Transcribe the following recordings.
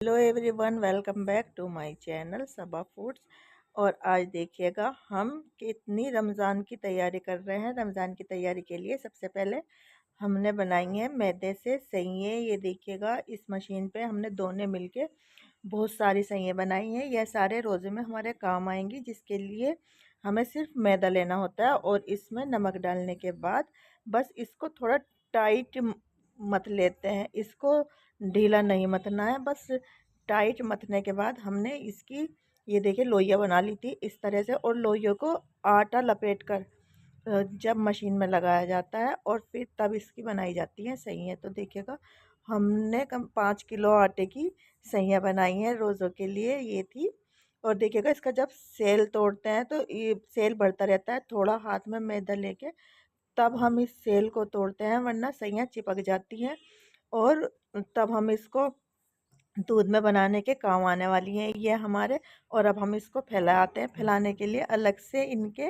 Hello everyone, welcome back to my channel Saba Foods. और आज देखिएगा हम कितनी रमज़ान की तैयारी कर रहे हैं। रमज़ान की तैयारी के लिए सबसे पहले हमने बनाई है मैदे से सैंये। ये देखिएगा, इस मशीन पे हमने दोनों मिलके बहुत सारी सैंये बनाई हैं। यह सारे रोज़े में हमारे काम आएंगी, जिसके लिए हमें सिर्फ मैदा लेना होता है और इसमें नमक डालने के बाद बस इसको थोड़ा टाइट मत लेते हैं। इसको ढीला नहीं मतना है, बस टाइट मथने के बाद हमने इसकी ये देखिए लोइयाँ बना ली थी इस तरह से। और लोइयों को आटा लपेट कर जब मशीन में लगाया जाता है और फिर तब इसकी बनाई जाती है सैंयाँ। तो देखिएगा, हमने कम 5 किलो आटे की सैंयाँ बनाई हैं रोज़ों के लिए, ये थी। और देखिएगा, इसका जब सेल तोड़ते हैं तो ये सेल बढ़ता रहता है। थोड़ा हाथ में मैदा लेके तब हम इस सेल को तोड़ते हैं, वरना सैंयाँ चिपक जाती हैं। और तब हम इसको दूध में बनाने के काम आने वाली हैं ये हमारे। और अब हम इसको फैलाते हैं। फैलाने के लिए अलग से इनके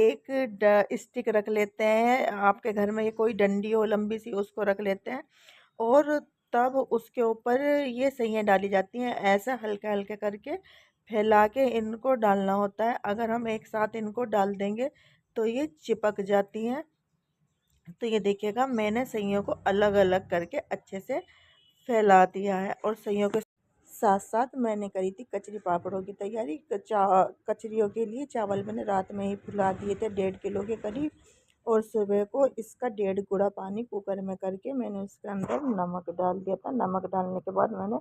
एक स्टिक रख लेते हैं। आपके घर में ये कोई डंडी हो लंबी सी, उसको रख लेते हैं। और तब उसके ऊपर ये सैंयाँ डाली जाती हैं। ऐसा हल्के हल्के करके फैला के इनको डालना होता है। अगर हम एक साथ इनको डाल देंगे तो ये चिपक जाती हैं। तो ये देखिएगा, मैंने सैयों को अलग अलग करके अच्छे से फैला दिया है। और सैयों के साथ साथ मैंने करी थी कचरी पापड़ों की तैयारी। कचरियों के लिए चावल मैंने रात में ही फुला दिए थे, 1.5 किलो के करीब। और सुबह को इसका 1.5 गुना पानी कुकर में करके मैंने उसके अंदर नमक डाल दिया था। नमक डालने के बाद मैंने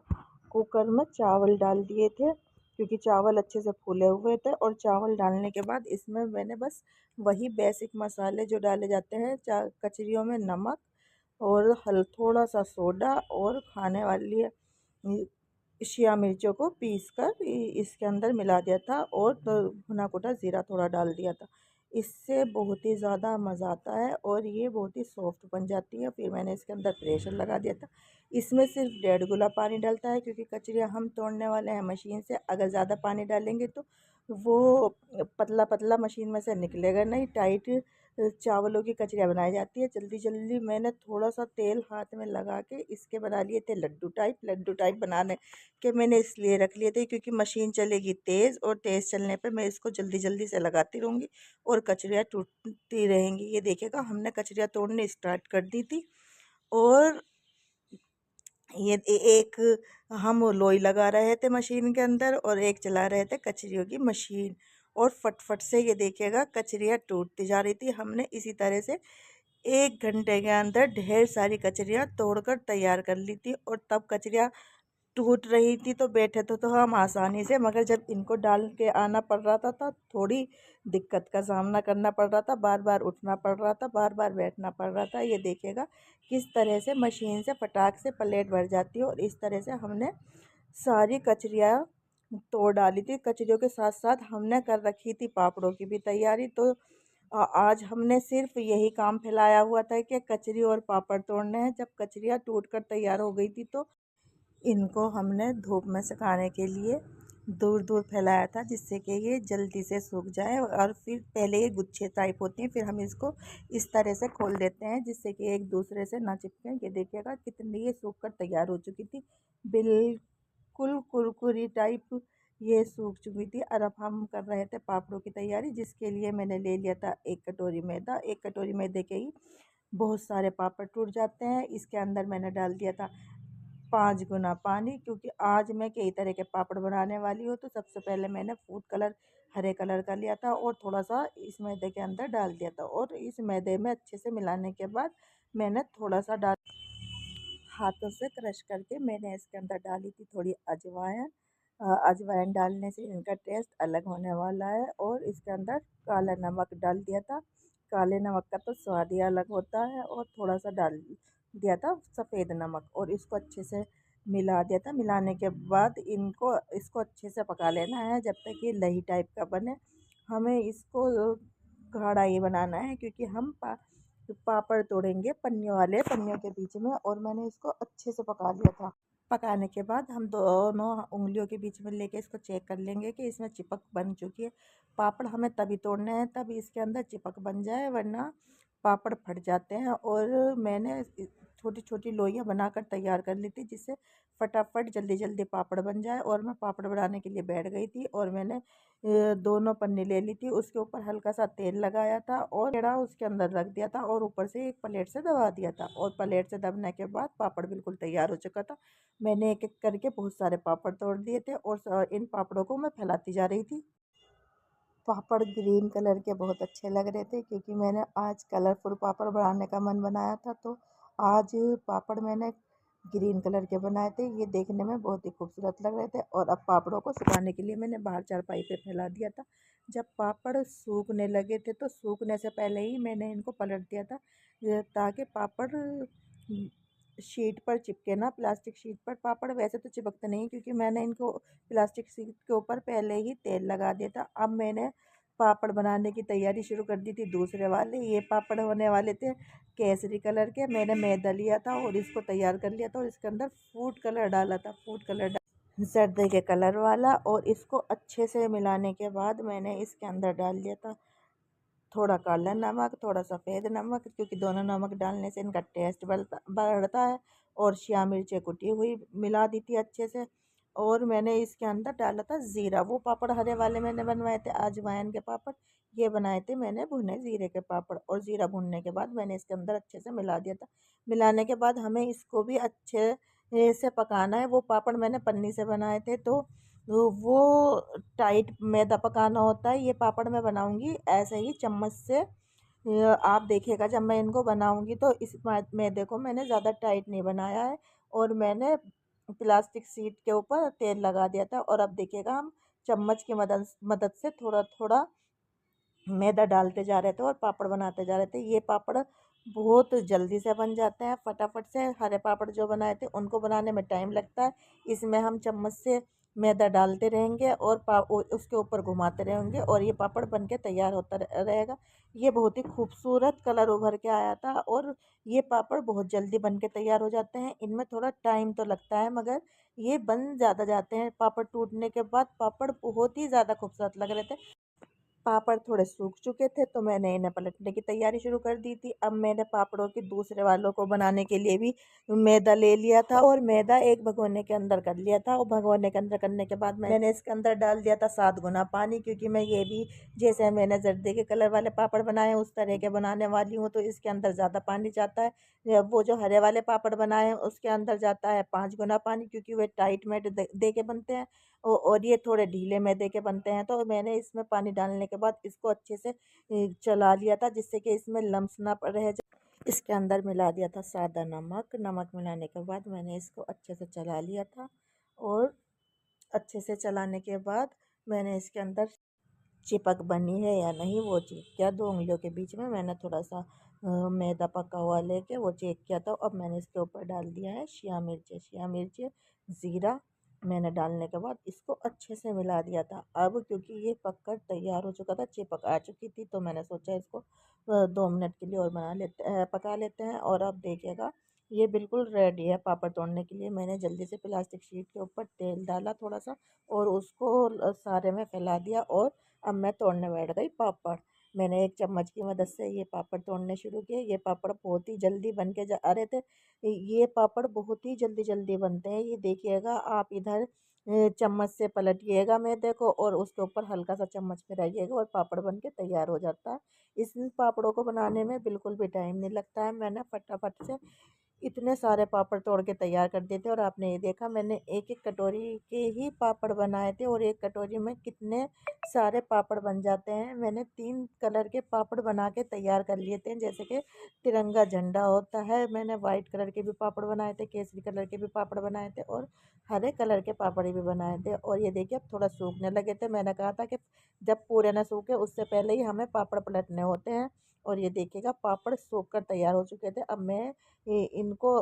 कुकर में चावल डाल दिए थे, क्योंकि चावल अच्छे से फूले हुए थे। और चावल डालने के बाद इसमें मैंने बस वही बेसिक मसाले जो डाले जाते हैं कचरियों में, नमक और हल थोड़ा सा सोडा और खाने वाली शिया मिर्चों को पीस कर इसके अंदर मिला दिया था। और तो भुना कुटा ज़ीरा थोड़ा डाल दिया था। इससे बहुत ही ज़्यादा मज़ा आता है और ये बहुत ही सॉफ्ट बन जाती है। फिर मैंने इसके अंदर प्रेशर लगा दिया था। इसमें सिर्फ 1.5 गुना पानी डालता है, क्योंकि कचरियाँ हम तोड़ने वाले हैं मशीन से। अगर ज़्यादा पानी डालेंगे तो वो पतला पतला मशीन में से निकलेगा नहीं। टाइट चावलों की कचरियाँ बनाई जाती है जल्दी जल्दी। मैंने थोड़ा सा तेल हाथ में लगा के इसके बना लिए थे लड्डू टाइप। लड्डू टाइप बनाने के मैंने इसलिए रख लिए थे क्योंकि मशीन चलेगी तेज़, और तेज़ चलने पे मैं इसको जल्दी जल्दी से लगाती रहूँगी और कचरियाँ टूटती रहेंगी। ये देखिएगा, हमने कचरियाँ तोड़ने स्टार्ट कर दी थी। और ये एक हम लोई लगा रहे थे मशीन के अंदर और एक चला रहे थे कचरियों की मशीन। और फटफट से ये देखिएगा कचरियाँ टूटती जा रही थी। हमने इसी तरह से 1 घंटे के अंदर ढेर सारी कचरियाँ तोड़कर तैयार कर ली थी। और तब कचरियाँ टूट रही थी तो बैठे तो हम आसानी से, मगर जब इनको डाल के आना पड़ रहा था थोड़ी दिक्कत का सामना करना पड़ रहा था। बार बार उठना पड़ रहा था, बार बार बैठना पड़ रहा था। ये देखिएगा किस तरह से मशीन से फटाक से प्लेट भर जाती है। और इस तरह से हमने सारी कचरियाँ तोड़ डाली थी। कचरियों के साथ साथ हमने कर रखी थी पापड़ों की भी तैयारी। तो आज हमने सिर्फ यही काम फैलाया हुआ था कि कचरी और पापड़ तोड़ने हैं। जब कचरियाँ टूट कर तैयार हो गई थी तो इनको हमने धूप में सुखाने के लिए दूर दूर फैलाया था, जिससे कि ये जल्दी से सूख जाए। और फिर पहले ये गुच्छे टाइप होती हैं, फिर हम इसको इस तरह से खोल देते हैं जिससे कि एक दूसरे से ना चिपकें। ये देखिएगा कितनी ये सूख कर तैयार हो चुकी थी, बिल्कुल कुरकुरी टाइप ये सूख चुकी थी। और अब हम कर रहे थे पापड़ों की तैयारी, जिसके लिए मैंने ले लिया था 1 कटोरी मैदा। 1 कटोरी मैदे के ही बहुत सारे पापड़ टूट जाते हैं। इसके अंदर मैंने डाल दिया था 5 गुना पानी, क्योंकि आज मैं कई तरह के पापड़ बनाने वाली हूँ। तो सबसे पहले मैंने फूड कलर हरे कलर का लिया था और थोड़ा सा इस मैदे के अंदर डाल दिया था। और इस मैदे में अच्छे से मिलाने के बाद मैंने थोड़ा सा हाथों से क्रश करके मैंने इसके अंदर डाली थी थोड़ी अजवाइन। अजवाइन डालने से इनका टेस्ट अलग होने वाला है। और इसके अंदर काला नमक डाल दिया था। काले नमक का तो स्वाद ही अलग होता है। और थोड़ा सा डाल दिया था सफ़ेद नमक, और इसको अच्छे से मिला दिया था। मिलाने के बाद इसको अच्छे से पका लेना है जब तक ये लही टाइप का बने। हमें इसको गाढ़ा ही बनाना है, क्योंकि हम पापड़ तोड़ेंगे पन्नियों वाले, पन्नियों के बीच में। और मैंने इसको अच्छे से पका लिया था। पकाने के बाद हम दोनों उंगलियों के बीच में लेके इसको चेक कर लेंगे कि इसमें चिपक बन चुकी है। पापड़ हमें तभी तोड़ने हैं तब इसके अंदर चिपक बन जाए, वरना पापड़ फट जाते हैं। और मैंने छोटी छोटी लोइयाँ बनाकर तैयार कर ली थी, जिससे फटाफट जल्दी जल्दी पापड़ बन जाए। और मैं पापड़ बनाने के लिए बैठ गई थी और मैंने दोनों पन्नी ले ली थी, उसके ऊपर हल्का सा तेल लगाया था और पेड़ा उसके अंदर रख दिया था और ऊपर से एक प्लेट से दबा दिया था। और प्लेट से दबने के बाद पापड़ बिल्कुल तैयार हो चुका था। मैंने एक एक करके बहुत सारे पापड़ तोड़ दिए थे और इन पापड़ों को मैं फैलाती जा रही थी। पापड़ ग्रीन कलर के बहुत अच्छे लग रहे थे, क्योंकि मैंने आज कलरफुल पापड़ बनाने का मन बनाया था। तो आज पापड़ मैंने ग्रीन कलर के बनाए थे। ये देखने में बहुत ही खूबसूरत लग रहे थे। और अब पापड़ों को सुखाने के लिए मैंने बाहर चारपाई पे फैला दिया था। जब पापड़ सूखने लगे थे तो सूखने से पहले ही मैंने इनको पलट दिया था, ताकि पापड़ शीट पर चिपके ना। प्लास्टिक शीट पर पापड़ वैसे तो चिपकते नहीं, क्योंकि मैंने इनको प्लास्टिक शीट के ऊपर पहले ही तेल लगा दिया था। अब मैंने पापड़ बनाने की तैयारी शुरू कर दी थी दूसरे वाले। ये पापड़ होने वाले थे केसरी कलर के। मैंने मैदा लिया था और इसको तैयार कर लिया था और इसके अंदर फूड कलर डाला था, फूड कलर सर्दी के कलर वाला। और इसको अच्छे से मिलाने के बाद मैंने इसके अंदर डाल दिया था थोड़ा काला नमक, थोड़ा सफ़ेद नमक, क्योंकि दोनों नमक डालने से इनका टेस्ट बढ़ता है। और शिया मिर्चें कुटी हुई मिला दी थी अच्छे से। और मैंने इसके अंदर डाला था ज़ीरा। वो पापड़ हरे वाले मैंने बनवाए थे अजवाइन के पापड़। ये बनाए थे मैंने भुने ज़ीरे के पापड़। और ज़ीरा भुनने के बाद मैंने इसके अंदर अच्छे से मिला दिया था। मिलाने के बाद हमें इसको भी अच्छे से पकाना है। वो पापड़ मैंने पन्नी से बनाए थे, तो वो टाइट मैदा पकाना होता है। ये पापड़ मैं बनाऊंगी ऐसे ही चम्मच से। आप देखिएगा जब मैं इनको बनाऊंगी तो इस मैदे को मैंने ज़्यादा टाइट नहीं बनाया है। और मैंने प्लास्टिक शीट के ऊपर तेल लगा दिया था। और अब देखिएगा हम चम्मच की मदद मदद से थोड़ा थोड़ा मैदा डालते जा रहे थे और पापड़ बनाते जा रहे थे। ये पापड़ बहुत जल्दी से बन जाते हैं फटाफट से। हरे पापड़ जो बनाए थे उनको बनाने में टाइम लगता है। इसमें हम चम्मच से मैदा डालते रहेंगे और उसके ऊपर घुमाते रहेंगे और ये पापड़ बन के तैयार होता रहेगा। ये बहुत ही खूबसूरत कलर उभर के आया था। और ये पापड़ बहुत जल्दी बन के तैयार हो जाते हैं। इनमें थोड़ा टाइम तो लगता है, मगर ये बन ज़्यादा जाते हैं। पापड़ टूटने के बाद पापड़ बहुत ही ज़्यादा खूबसूरत लग रहे थे। पापड़ थोड़े सूख चुके थे तो मैंने इन्हें पलटने की तैयारी शुरू कर दी थी। अब मैंने पापड़ों के दूसरे वालों को बनाने के लिए भी मैदा ले लिया था और मैदा एक भगोने के अंदर कर लिया था। और भगोने के अंदर करने के बाद मैंने इसके अंदर डाल दिया था 7 गुना पानी, क्योंकि मैं ये भी जैसे मैंने जर्दी के कलर वाले पापड़ बनाए हैं उस तरह के बनाने वाली हूँ, तो इसके अंदर ज़्यादा पानी जाता है। वो जो हरे वाले पापड़ बनाए हैं उसके अंदर जाता है 5 गुना पानी, क्योंकि वे टाइट मैद दे के बनते हैं और ये थोड़े ढीले मैदे के बनते हैं। तो मैंने इसमें पानी डालने के बाद इसको अच्छे से चला लिया था, जिससे कि इसमें लम्स ना रह जाए। इसके अंदर मिला दिया था सादा नमक। नमक मिलाने के बाद मैंने इसको अच्छे से चला लिया था। और अच्छे से चलाने के बाद मैंने इसके अंदर चिपक बनी है या नहीं वो चेक किया। 2 उंगलियों के बीच में मैंने थोड़ा सा मैदा पका हुआ लेके वो चेक किया था। अब मैंने इसके ऊपर डाल दिया है शिया मिर्च। शिया मिर्च ज़ीरा मैंने डालने के बाद इसको अच्छे से मिला दिया था। अब क्योंकि ये पककर तैयार हो चुका था, चिपक आ चुकी थी, तो मैंने सोचा इसको 2 मिनट के लिए और पका लेते हैं। और अब देखिएगा ये बिल्कुल रेडी है पापड़ तोड़ने के लिए। मैंने जल्दी से प्लास्टिक शीट के ऊपर तेल डाला थोड़ा सा और उसको सारे में फैला दिया। और अब मैं तोड़ने बैठ गई पापड़। मैंने एक चम्मच की मदद से ये पापड़ तोड़ने शुरू किए। ये पापड़ बहुत ही जल्दी बन के जा रहे थे। ये पापड़ बहुत ही जल्दी जल्दी बनते हैं। ये देखिएगा आप इधर चम्मच से पलटिएगा मैदे को और उसके ऊपर हल्का सा चम्मच फिराइएगा और पापड़ बन के तैयार हो जाता है। इस पापड़ों को बनाने में बिल्कुल भी टाइम नहीं लगता है। मैंने फटाफट से इतने सारे पापड़ तोड़ के तैयार कर दिए थे। और आपने ये देखा मैंने एक एक कटोरी के ही पापड़ बनाए थे और एक कटोरी में कितने सारे पापड़ बन जाते हैं। मैंने 3 कलर के पापड़ बना के तैयार कर लिए थे, जैसे कि तिरंगा झंडा होता है। मैंने वाइट कलर के भी पापड़ बनाए थे, केसरी कलर के भी पापड़ बनाए थे और हरे कलर के पापड़ भी बनाए थे। और ये देखिए अब थोड़ा सूखने लगे थे। मैंने कहा था कि जब पूरे ना सूखे उससे पहले ही हमें पापड़ पलटने होते हैं। और ये देखिएगा पापड़ सूख कर तैयार हो चुके थे। अब मैं इनको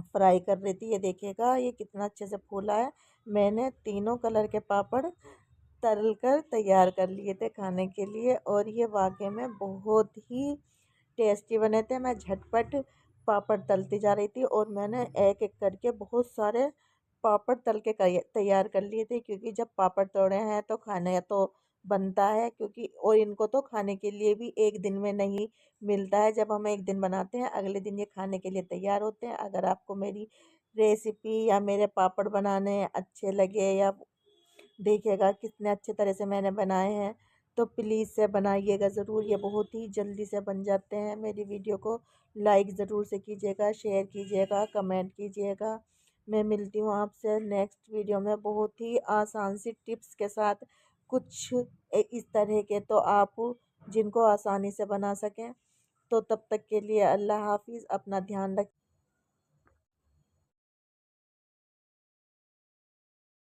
फ्राई कर रही थी। ये देखिएगा ये कितना अच्छे से फूला है। मैंने तीनों कलर के पापड़ तल कर तैयार कर लिए थे खाने के लिए और ये वाकई में बहुत ही टेस्टी बने थे। मैं झटपट पापड़ तलती जा रही थी और मैंने एक एक करके बहुत सारे पापड़ तल के तैयार कर लिए थे, क्योंकि जब पापड़ तोड़े हैं तो खाने तो बनता है, क्योंकि और इनको तो खाने के लिए भी एक दिन में नहीं मिलता है। जब हम एक दिन बनाते हैं अगले दिन ये खाने के लिए तैयार होते हैं। अगर आपको मेरी रेसिपी या मेरे पापड़ बनाने अच्छे लगे या देखिएगा कितने अच्छे तरह से मैंने बनाए हैं, तो प्लीज़ से बनाइएगा ज़रूर। ये बहुत ही जल्दी से बन जाते हैं। मेरी वीडियो को लाइक ज़रूर से कीजिएगा, शेयर कीजिएगा, कमेंट कीजिएगा। मैं मिलती हूँ आपसे नेक्स्ट वीडियो में बहुत ही आसान सी टिप्स के साथ, कुछ इस तरह के तो आप जिनको आसानी से बना सकें। तो तब तक के लिए अल्लाह हाफ़िज़, अपना ध्यान रख